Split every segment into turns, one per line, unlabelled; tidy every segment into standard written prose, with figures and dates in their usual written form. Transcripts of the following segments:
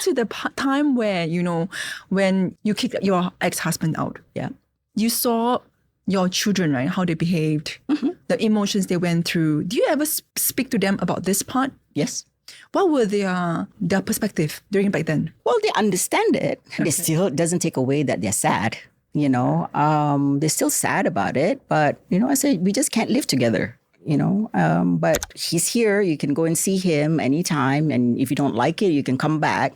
ask you the time where, when you kicked your ex-husband out.
Yeah.
You saw your children, right? How they behaved, the emotions they went through. Do you ever speak to them about this part?
Yes.
What were their perspective during back then?
Well, they understand it. They still doesn't take away that they're sad. They're still sad about it. But, I say we just can't live together. But he's here. You can go and see him anytime. And if you don't like it, you can come back.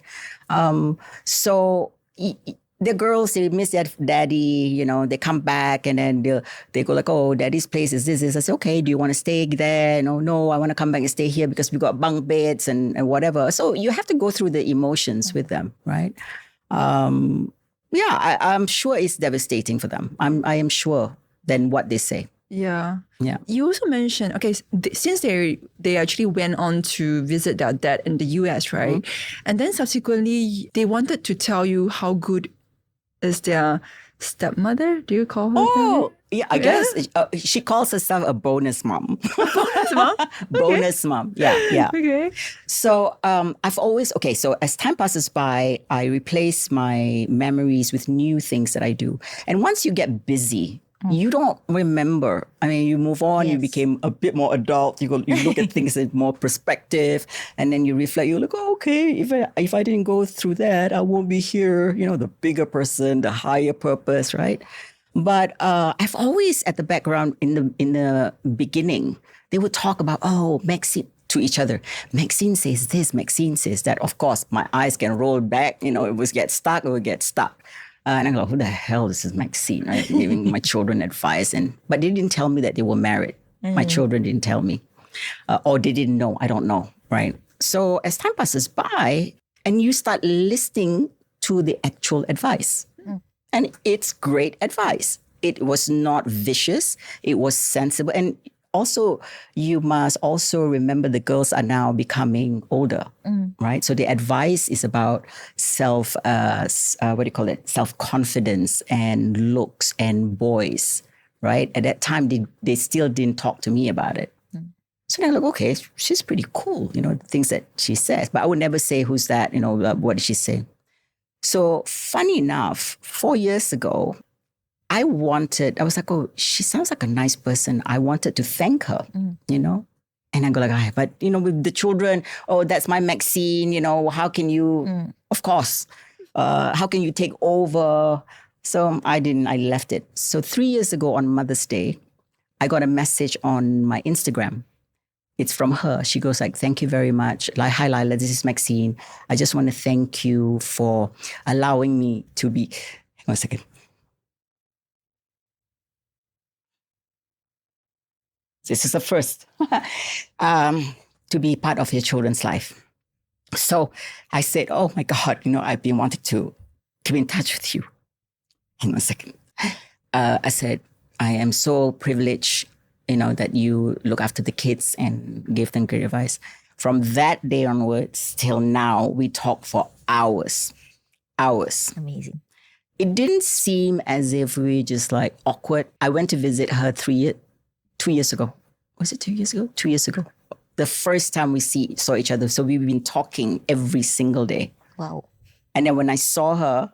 The girls, they miss their daddy, they come back and then they go like, oh, daddy's place is this. I say, okay, do you want to stay there? No, I want to come back and stay here because we got bunk beds and whatever. So you have to go through the emotions with them, right? I'm sure it's devastating for them. I am sure than what they say.
Yeah.
Yeah.
You also mentioned, okay, since they actually went on to visit their dad in the US, right? And then subsequently, they wanted to tell you how good is their stepmother? Do you call her?
Oh, yeah, I guess she calls herself a bonus mom.
Bonus mom?
Bonus mom. Yeah.
Okay.
So so as time passes by, I replace my memories with new things that I do. And once you get busy, you don't remember. I mean, you move on, you became a bit more adult, you look at things in more perspective, and then you reflect, you're like, oh, okay, if I didn't go through that, I won't be here, the bigger person, the higher purpose, right? But I've always, at the background, in the beginning, they would talk about, oh, Maxine, to each other. Maxine says this, Maxine says that. Of course, my eyes can roll back, it would get stuck. And I go, who the hell is this Maxine, right? Giving my children advice. But they didn't tell me that they were married. My children didn't tell me. Or they didn't know. I don't know, right? So as time passes by, and you start listening to the actual advice. And it's great advice. It was not vicious. It was sensible. And also, you must also remember the girls are now becoming older, right? So the advice is about self-confidence and looks and voice, right? At that time, they still didn't talk to me about it. So they're like, okay, she's pretty cool, things that she says. But I would never say, who's that, what did she say? So funny enough, 4 years ago, I was like, oh, she sounds like a nice person. I wanted to thank her, And I go like, but, with the children, oh, that's my Maxine, how can you, of course, how can you take over? So I left it. So 3 years ago on Mother's Day, I got a message on my Instagram. It's from her. She goes like, thank you very much. Like, hi, Laila, this is Maxine. I just want to thank you for allowing me to be, hang on a second. This is the first, to be part of your children's life. So I said, oh my God, I've been wanting to keep in touch with you. Hang on a second. I said, I am so privileged, that you look after the kids and give them great advice. From that day onwards till now, we talk for hours.
Amazing.
It didn't seem as if we just like awkward. I went to visit her 2 years ago. Was it 2 years ago? 2 years ago. The first time we saw each other. So we've been talking every single day.
Wow.
And then when I saw her,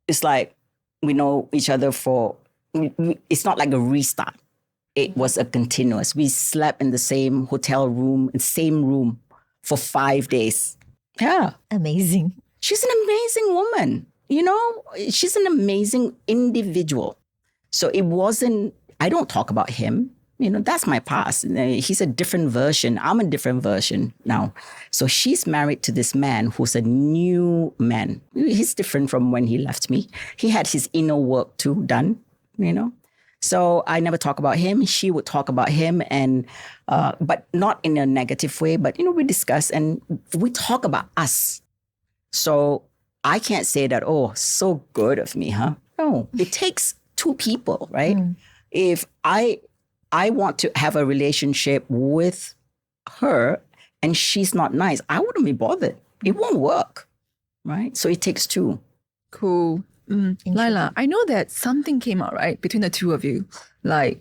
it's like we know each other it's not like a restart. It was a continuous. We slept in the same hotel room, same room for 5 days. Yeah.
Amazing.
She's an amazing woman. She's an amazing individual. So it wasn't, I don't talk about him. That's my past. He's a different version. I'm a different version now. So she's married to this man who's a new man. He's different from when he left me. He had his inner work too done, So I never talk about him. She would talk about him, but not in a negative way. But, we discuss and we talk about us. So I can't say that, oh, so good of me, huh? No, it takes two people, right? If I want to have a relationship with her and she's not nice, I wouldn't be bothered. It won't work, right? So it takes two.
Cool. Laila, I know that something came out, right, between the two of you. Like,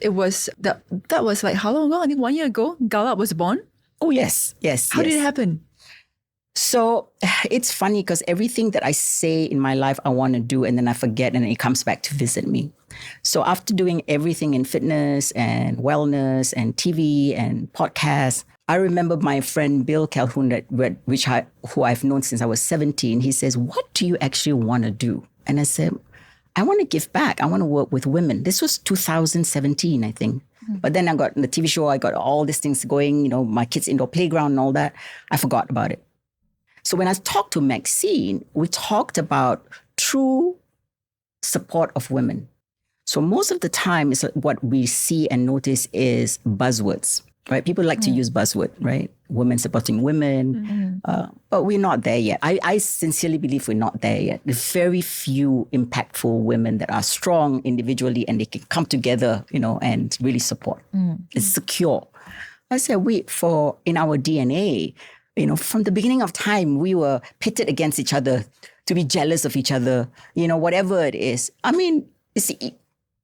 it was, that was like how long ago? I think 1 year ago, GalUP was born.
Oh, yes.
How did it happen?
So it's funny because everything that I say in my life I want to do, and then I forget, and it comes back to visit me. So after doing everything in fitness and wellness and TV and podcasts, I remember my friend Bill Calhoun, who I've known since I was 17. He says, "What do you actually want to do?" And I said, "I want to give back. I want to work with women." This was 2017, I think. But then I got the TV show. I got all these things going. My kids' indoor playground and all that. I forgot about it. So when I talked to Maxine, we talked about true support of women. So most of the time, what we see and notice is buzzwords, right? People like to use buzzword, right? Women supporting women, but we're not there yet. I sincerely believe we're not there yet. There's very few impactful women that are strong individually and they can come together, and really support. It's secure. I said, in our DNA, from the beginning of time, we were pitted against each other to be jealous of each other, whatever it is. I mean,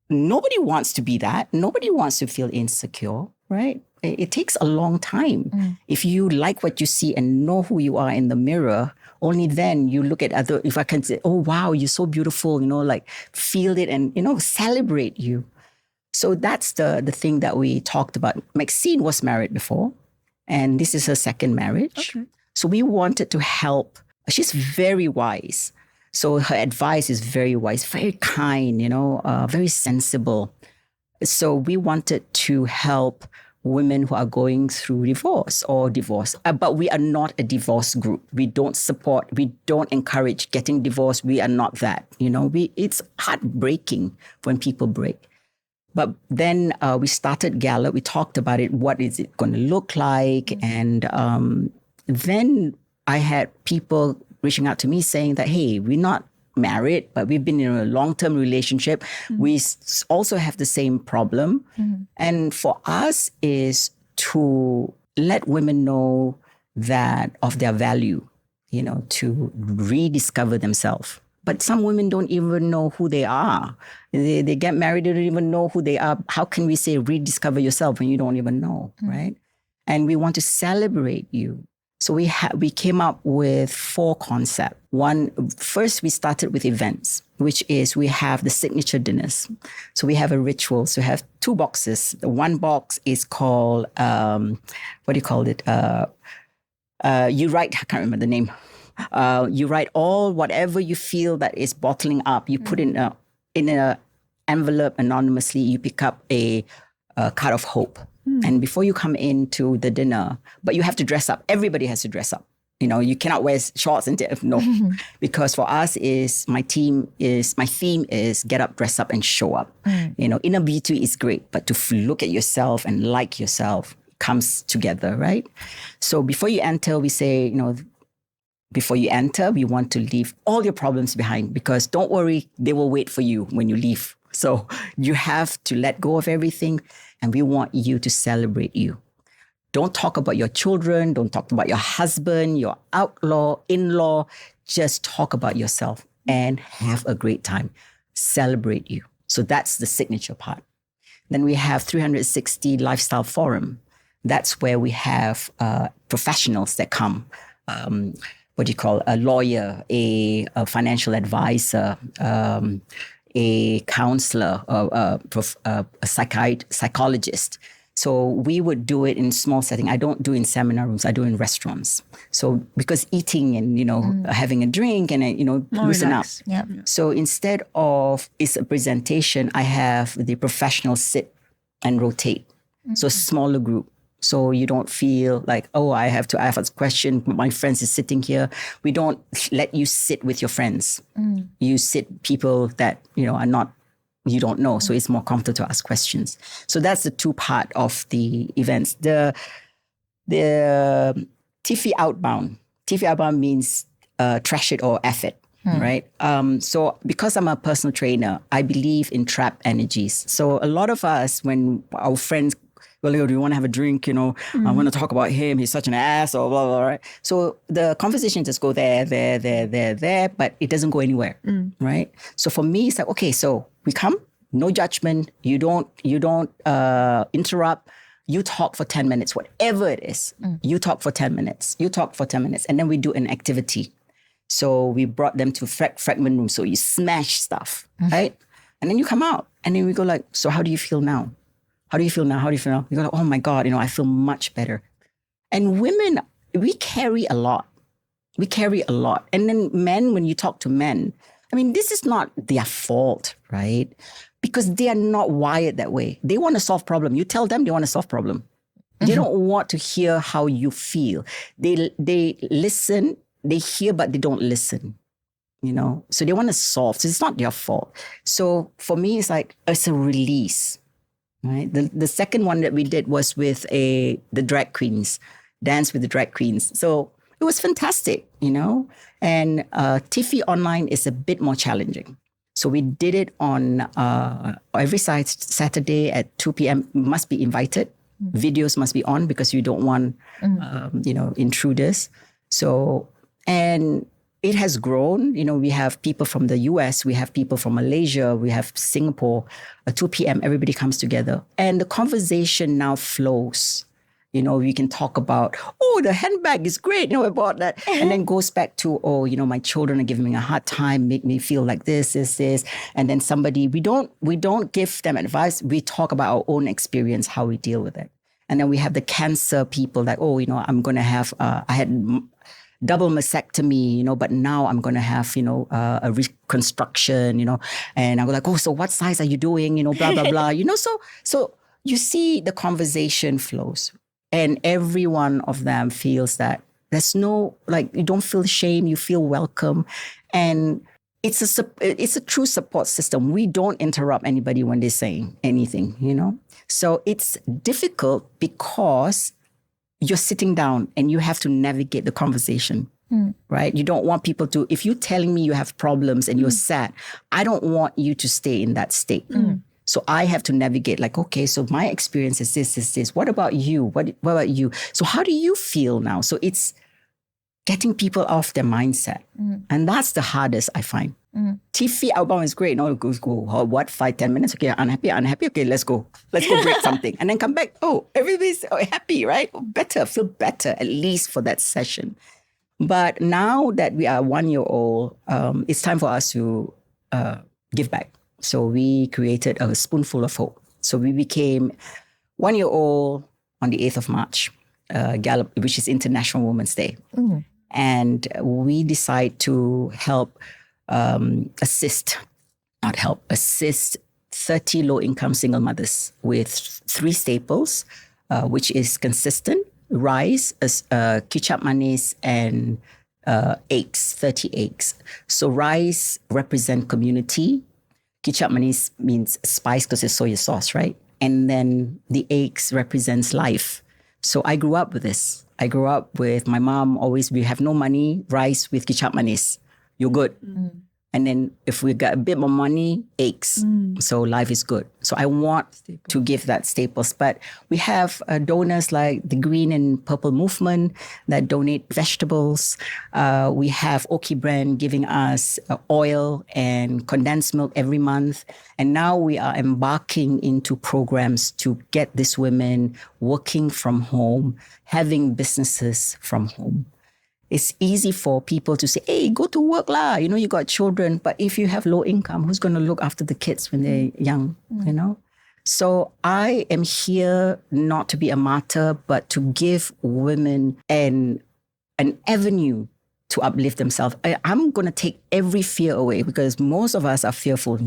nobody wants to be that. Nobody wants to feel insecure, right? It takes a long time. If you like what you see and know who you are in the mirror, only then you look at if I can say, "Oh, wow, you're so beautiful," feel it and, celebrate you. So that's the thing that we talked about. Maxine was married before, and this is her second marriage. Okay. So we wanted to help. She's very wise. So her advice is very wise, very kind, very sensible. So we wanted to help women who are going through divorce. But we are not a divorce group. We don't encourage getting divorced. We are not that. It's heartbreaking when people break. But then we started GalUP. We talked about it. What is it going to look like? And then I had people reaching out to me saying that, "Hey, we're not married, but we've been in a long-term relationship. We also have the same problem." And for us is to let women know that of their value, to rediscover themselves. But some women don't even know who they are. They get married, they don't even know who they are. How can we say rediscover yourself when you don't even know, right? And we want to celebrate you. So we came up with 4 concepts. First we started with events, which is we have the signature dinners. So we have a ritual. So we have 2 boxes. The one box is called, what do you call it? You write, I can't remember the name. You write whatever you feel that is bottling up. You put in an envelope anonymously. You pick up a card of hope. And before you come into the dinner, but you have to dress up. Everybody has to dress up. You cannot wear shorts and no, because for us my theme is get up, dress up, and show up. Inner beauty is great, but to look at yourself and like yourself comes together, right? So before you enter, we say, before you enter, we want to leave all your problems behind, because don't worry, they will wait for you when you leave. So you have to let go of everything, and we want you to celebrate you. Don't talk about your children. Don't talk about your husband, your in-law. Just talk about yourself and have a great time. Celebrate you. So that's the signature part. Then we have 360 Lifestyle Forum. That's where we have professionals that come. A lawyer, a financial advisor, a counselor, a psychologist. So we would do it in small setting. I don't do in seminar rooms. I do in restaurants. So because eating and, having a drink and, loosen up.
Yep.
So instead of it's a presentation, I have the professionals sit and rotate. So smaller group. So you don't feel like, oh, I have a question. My friends is sitting here. We don't let you sit with your friends. You sit people that, are not, you don't know. So it's more comfortable to ask questions. So that's the 2 part of the events. The Tiffy Outbound. Tiffy Outbound means trash it or F it. Right. So because I'm a personal trainer, I believe in trap energies. So a lot of us, when our friends, well, do you want to have a drink? I want to talk about him. He's such an ass or blah, blah, blah, right? So the conversation just go there, but it doesn't go anywhere, right? So for me, it's like, okay, so we come, no judgment. You don't interrupt. You talk for 10 minutes, whatever it is. You talk for 10 minutes. You talk for 10 minutes. And then we do an activity. So we brought them to fragment room. So you smash stuff, right? And then you come out. And then we go like, so how do you feel now? How do you feel now? How do you feel now? You go like, oh my God, I feel much better. And women, we carry a lot. We carry a lot. And then men, when you talk to men, this is not their fault, right? Because they are not wired that way. They want to solve problem. You tell them they want to solve problem. They don't want to hear how you feel. They listen, they hear, but they don't listen. So they want to solve. So it's not their fault. So for me, it's a release, right? The second one that we did was with the drag queens, dance with the drag queens. So it was fantastic, and TV online is a bit more challenging. So we did it on every Saturday at 2 p.m. Must be invited. Videos must be on because you don't want, intruders. So, and it has grown. We have people from the US, we have people from Malaysia, we have Singapore. At 2 p.m., everybody comes together. And the conversation now flows. We can talk about, the handbag is great. I bought that. And then goes back to, my children are giving me a hard time, make me feel like this. And then we don't give them advice. We talk about our own experience, how we deal with it. And then we have the cancer people like, I'm going to have, I had double mastectomy, but now I'm going to have, a reconstruction, and I go like, so what size are you doing? Blah, blah, blah, so you see the conversation flows. And every one of them feels that there's no, you don't feel shame, you feel welcome. And it's a true support system. We don't interrupt anybody when they're saying anything, So it's difficult because you're sitting down and you have to navigate the conversation, right? You don't want people to, if you're telling me you have problems and you're sad, I don't want you to stay in that state. So I have to navigate okay, so my experience is this. What about you? What about you? So how do you feel now? So it's getting people off their mindset. And that's the hardest, I find. TV outbound is great. No, go, 5-10 minutes? Okay, unhappy. Okay, let's go break something. And then come back. Everybody's happy, right? Feel better, at least for that session. But now that we are 1 year old, it's time for us to give back. So we created a Spoonful of Hope. So we became 1 year old on the 8th of March, GalUP, which is International Women's Day. And we decide to help assist 30 low-income single mothers with 3 staples, which is consistent, rice, kicap manis, and eggs, 30 eggs. So rice represents community. Kicap manis means spice because it's soy sauce, right? And then the eggs represents life. So I grew up with this. I grew up with my mom always, we have no money, rice with kicap manis. You're good. And then if we got a bit more money, eggs. So life is good. So I want to give that staples. But we have donors like the Green and Purple Movement that donate vegetables. We have Oki brand giving us oil and condensed milk every month. And now we are embarking into programs to get these women working from home, having businesses from home. It's easy for people to say, hey, go to work lah. You got children. But if you have low income, who's going to look after the kids when they're young, So I am here not to be a martyr, but to give women an avenue to uplift themselves. I'm going to take every fear away because most of us are fearful. I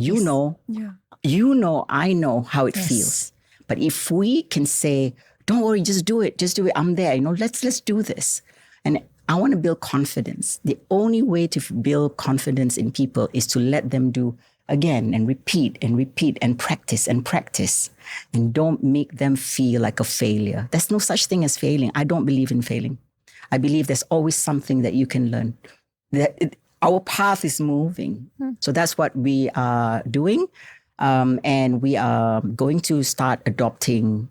know how it feels. But if we can say, don't worry, just do it. I'm there. Let's do this. And I want to build confidence. The only way to build confidence in people is to let them do again and repeat and practice. And don't make them feel like a failure. There's no such thing as failing. I don't believe in failing. I believe there's always something that you can learn. Our path is moving. So that's what we are doing. And we are going to start adopting,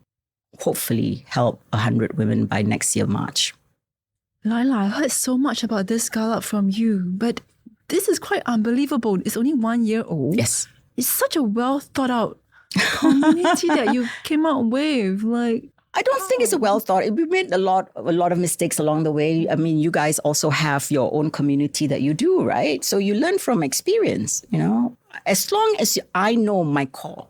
hopefully help 100 women by next year, March.
Laila, I heard so much about this GalUP from you, but this is quite unbelievable. It's only 1 year old.
Yes.
It's such a well thought out community that you came out with.
I don't think it's a well thought. We made a lot of mistakes along the way. I mean, you guys also have your own community that you do, right? So you learn from experience, you know. As long as I know my core,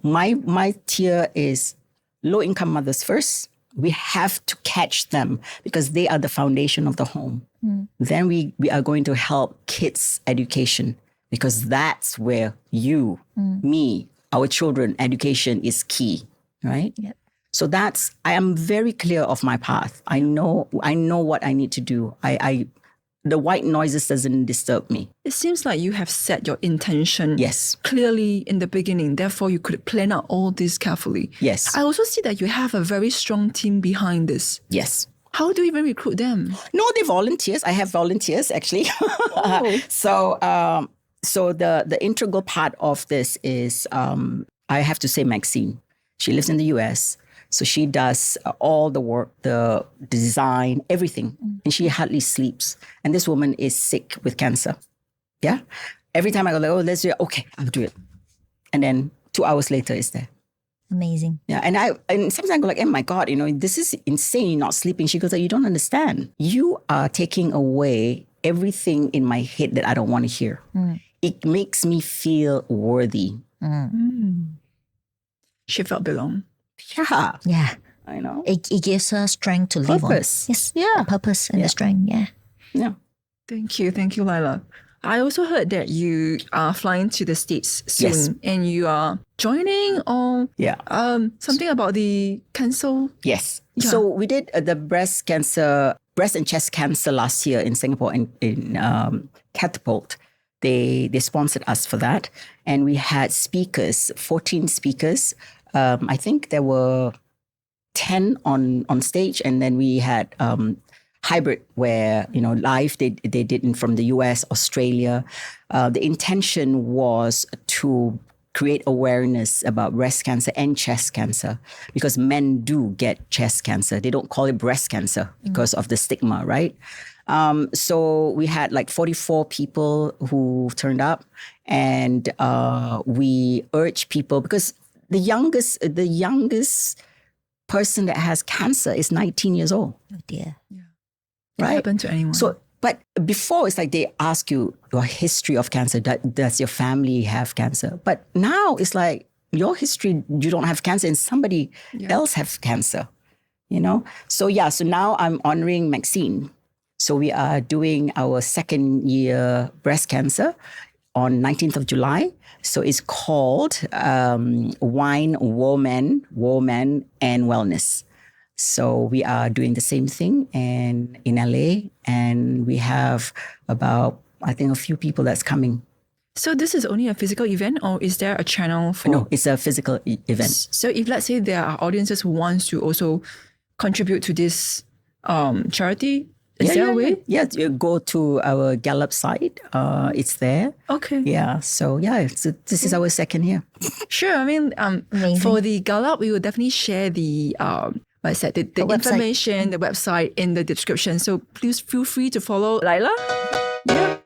my tier is low income mothers first. We have to catch them because they are the foundation of the home. Then we are going to help kids' education because that's where you, me, our children, education is key, right?
Yep.
So I am very clear of my path. I know what I need to do. The white noises doesn't disturb me.
It seems like you have set your intention
Yes.
clearly in the beginning. Therefore, you could plan out all this carefully.
Yes.
I also see that you have a very strong team behind this.
Yes.
How do you even recruit them?
No, they're volunteers. I have volunteers actually.
Oh.
So the integral part of this is I have to say Maxine. She lives in the US. So she does all the work, the design, everything. And she hardly sleeps. And this woman is sick with cancer. Yeah. Every time I go, like, oh, let's do it. Okay, I'll do it. And then 2 hours later, it's there.
Amazing.
Yeah. And sometimes I go like, oh my God, you know, this is insane. You're not sleeping. She goes, like, you don't understand. You are taking away everything in my head that I don't want to hear. It makes me feel worthy.
She felt belong.
Yeah.
Yeah.
I know.
It gives her strength to live on.
Purpose.
Yes.
Yeah.
The purpose and
Yeah.
the strength. Yeah.
Yeah.
Thank you, Laila. I also heard that you are flying to the States soon,
Yes.
and you are joining on
Yeah.
something about the cancer.
Yes.
Yeah.
So we did the breast and chest cancer last year in Singapore in Catapult. They sponsored us for that. And we had speakers, 14 speakers. I think there were 10 on stage. And then we had hybrid where, you know, live they did it from the US, Australia. The intention was to create awareness about breast cancer and chest cancer because men do get chest cancer. They don't call it breast cancer because of the stigma, right? So we had like 44 people who turned up, and we urge people because the youngest person that has cancer is 19 years old,
Oh dear.
It
right?
happen to anyone.
So, but before it's like they ask you your history of cancer. Does your family have cancer? But now it's like your history, you don't have cancer and somebody else has cancer, you know? So yeah, so now I'm honoring Maxine. So we are doing our second year breast cancer on 19th of July. So it's called Wine, Woman, and Wellness. So we are doing the same thing in LA, and we have about, I think, a few people that's coming.
So this is only a physical event, or is there a channel for?
No, it's a physical event.
So if let's say there are audiences who wants to also contribute to this charity, is there a way?
Yeah, you go to our GalUP site. It's there.
Okay.
Yeah. So yeah, this is our second year.
Sure. I mean,
Amazing.
for the GalUP, we will definitely share the the
website.
information, the website in the description. So please feel free to follow Laila. Yeah.